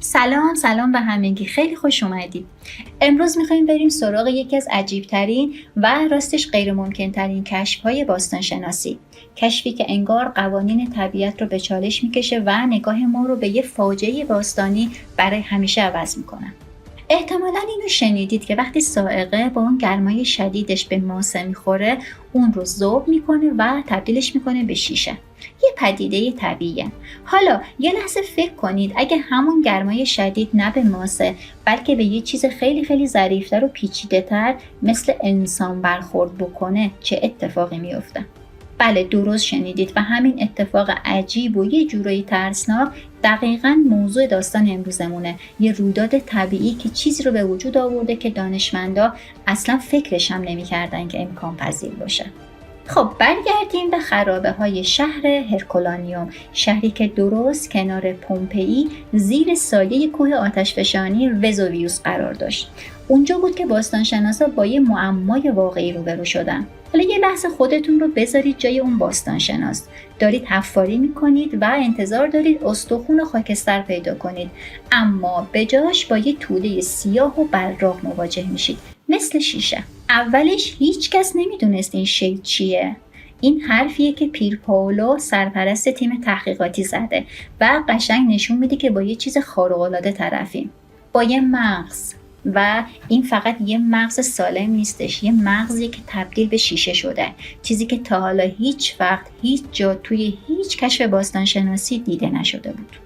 سلام به همگی، خیلی خوش اومدید. امروز میخوایم بریم سراغ یکی از عجیبترین و راستش غیر ممکن ترین کشف‌های باستانشناسی. کشفی که انگار قوانین طبیعت رو به چالش میکشه و نگاه ما رو به یه فاجعه باستانی برای همیشه عوض میکنه. احتمالاً اینو شنیدید که وقتی صاعقه با اون گرمای شدیدش به ماسه میخوره، اون رو ذوب میکنه و تبدیلش میکنه به شیشه. یه پدیده طبیعیه. حالا یه لحظه فکر کنید اگه همون گرمای شدید نه به ماسه بلکه به یه چیز خیلی ظریف‌تر و پیچیده‌تر مثل انسان برخورد بکنه، چه اتفاقی میفته؟ بله، درست شنیدید و همین اتفاق عجیب و یه جورایی ترسناک دقیقاً موضوع داستان امروزمونه. یه رویداد طبیعی که چیزی رو به وجود آورده که دانشمندا اصلا فکرش هم نمی‌کردن که امکان پذیر باشه. خب برگردیم به خرابه های شهر هرکولانیوم، شهری که درست کنار پومپئی زیر سایه کوه آتشفشانی وزوویوس قرار داشت. اونجا بود که باستانشناسا با یه معمای واقعی روبرو شدن. حالا یه لحظه خودتون رو بذارید جای اون باستانشناس. دارید حفاری میکنید و انتظار دارید استخون و خاکستر پیدا کنید، اما به جاش با یه توده سیاه و براق مواجه میشید، مثل شیشه. اولش هیچ کس نمیدونست این شی چیه. این حرفیه که پیر پائولو سرپرست تیم تحقیقاتی زده و قشنگ نشون میده که با یه چیز خارق‌العاده طرفیم. با یه مغز، و این فقط یه مغز سالم نیستش، یه مغزی که تبدیل به شیشه شده، چیزی که تا حالا هیچ وقت هیچ جا توی هیچ کشف باستانشناسی دیده نشده بود.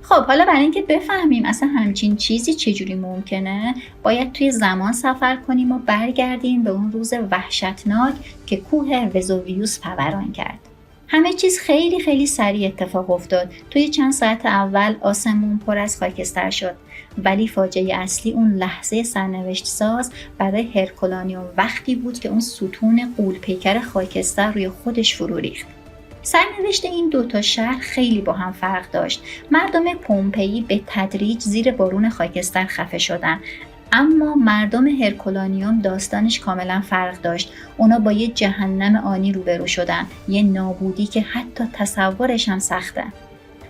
خب حالا برای اینکه بفهمیم اصلا همچین چیزی چجوری ممکنه، باید توی زمان سفر کنیم و برگردیم به اون روز وحشتناک که کوه وزوویوس فوران کرد. همه چیز خیلی سریع اتفاق افتاد. توی چند ساعت اول آسمون پر از خاکستر شد، ولی فاجعه اصلی اون لحظه سرنوشت ساز برای هرکولانیوم وقتی بود که اون ستون غول‌پیکر خاکستر روی خودش فرو ریخت. سرنوشت این دوتا شهر خیلی با هم فرق داشت. مردم پومپئی به تدریج زیر بارون خاکستر خفه شدن، اما مردم هرکولانیوم داستانش کاملا فرق داشت. اونا با یه جهنم آنی روبرو شدن، یه نابودی که حتی تصورش هم سخته.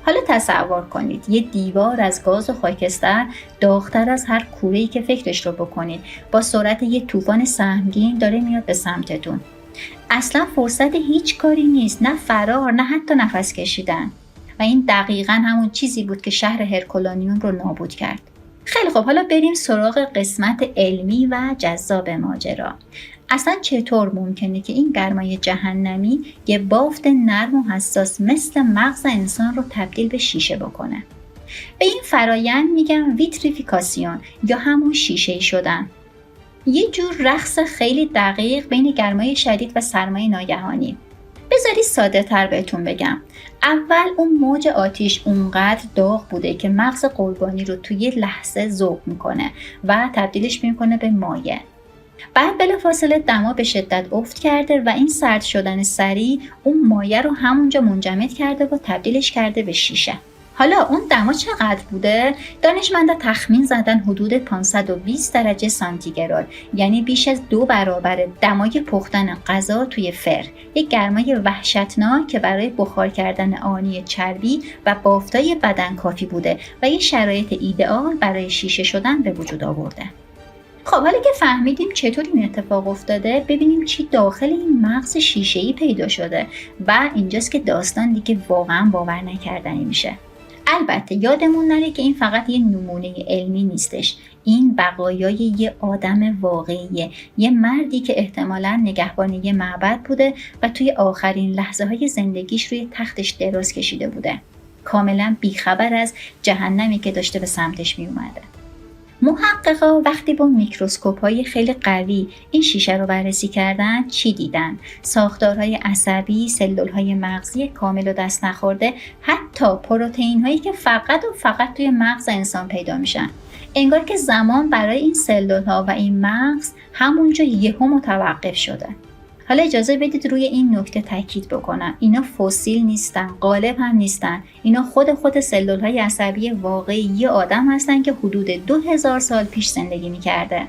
حالا تصور کنید یه دیوار از گاز و خاکستر داغ‌تر از هر کوره‌ای که فکرش رو بکنید، با سرعت یه طوفان سهمگین داره میاد به سمتتون. اصلا فرصت هیچ کاری نیست، نه فرار نه حتی نفس کشیدن. و این دقیقاً همون چیزی بود که شهر هرکولانیوم رو نابود کرد. خیلی خب، حالا بریم سراغ قسمت علمی و جذاب ماجرا. اصلا چطور ممکنه که این گرمای جهنمی یه بافت نرم و حساس مثل مغز انسان رو تبدیل به شیشه بکنه؟ به این فرایند میگن ویتریفیکاسیون یا همون شیشه‌ای شدن. یه جور رقص خیلی دقیق بین گرمای شدید و سرمای ناگهانی. بذاری ساده تر بهتون بگم. اول اون موج آتیش اونقدر داغ بوده که مغز قربانی رو توی لحظه ذوب میکنه و تبدیلش میکنه به مایع. بعد بلافاصله دما به شدت افت کرده و این سرد شدن سریع اون مایع رو همونجا منجمد کرده و تبدیلش کرده به شیشه. حالا اون دما چقدر بوده؟ دانشمندا تخمین زدن حدود 520 درجه سانتیگراد، یعنی بیش از 2 برابر دمای پختن غذا توی فر. یک گرمای وحشتناک که برای بخار کردن آنی چربی و بافتای بدن کافی بوده و یه شرایط ایدئال برای شیشه شدن به وجود آورده. خب حالا که فهمیدیم چطور این اتفاق افتاده، ببینیم چی داخل این مغز شیشه‌ای پیدا شده و اینجاست که داستان دیگه واقعا باور نکردنی میشه. البته یادمون نره که این فقط یه نمونه علمی نیستش، این بقایای یه آدم واقعیه، یه مردی که احتمالاً نگهبان یه معبد بوده و توی آخرین لحظه های زندگیش روی تختش دراز کشیده بوده، کاملاً بیخبر از جهنمی که داشته به سمتش می اومده. محققا وقتی با میکروسکوپ‌های خیلی قوی این شیشه رو بررسی کردن، چی دیدن؟ ساختارهای عصبی، سلول‌های مغزی کامل و دست نخورده، حتی پروتئین‌هایی که فقط توی مغز انسان پیدا میشن. انگار که زمان برای این سلول‌ها و این مغز همونجا یهو متوقف شده. حالا اجازه بدید روی این نکته تاکید بکنم. اینا فسیل نیستن، غالب هم نیستن. اینا خود سلول‌های عصبی واقعی یه آدم هستن که حدود 2000 سال پیش زندگی می‌کرده.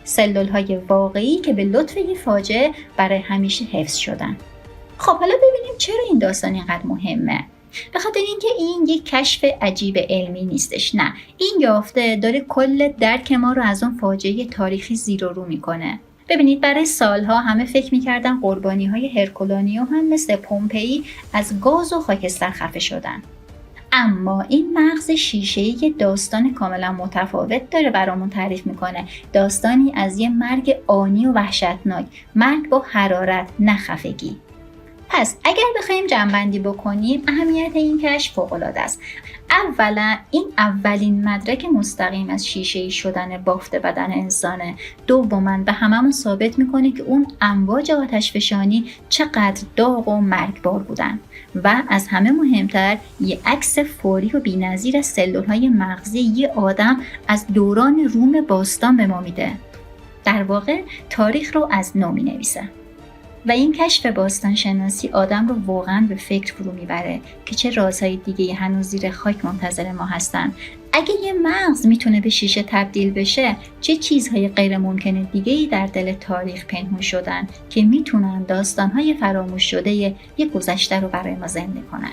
سلول‌های واقعی که به لطف یه فاجعه برای همیشه حفظ شدن. خب حالا ببینیم چرا این داستان اینقدر مهمه. به خاطر اینکه این یک کشف عجیب علمی نیستش، نه، این یافته داره کل درک ما رو از اون فاجعه تاریخی زیر و رو میکنه. ببینید برای سالها همه فکر میکردن قربانی‌های هرکولانیوم هم مثل پومپئی از گاز و خاکستر خفه شدن. اما این مغز شیشه‌ای که داستان کاملا متفاوت داره برامون تعریف میکنه، داستانی از یه مرگ آنی و وحشتناک، مرگ با حرارت، نه خفگی. پس اگر بخوایم جمع‌بندی بکنیم، اهمیت این کشف فوق‌العاده است. اولا این اولین مدرک مستقیم از شیشه‌ای شدن بافت بدن انسانه. دوما به هممون ثابت میکنه که اون امواج آتشفشانی چقدر داغ و مرگبار بودن. و از همه مهمتر یه عکس فوری و بی‌نظیر از سلول‌های مغزی یه آدم از دوران روم باستان به ما میده. در واقع تاریخ رو از نو می‌نویسه. و این کشف باستانشناسی آدم رو واقعا به فکر فرو میبره که چه رازهای دیگه هنوز زیر خاک منتظر ما هستن. اگه یه مغز میتونه به شیشه تبدیل بشه، چه چیزهای غیر ممکن دیگه‌ای در دل تاریخ پنهون شدن که میتونن داستانهای فراموش شده یه گذشته رو برای ما زنده کنن.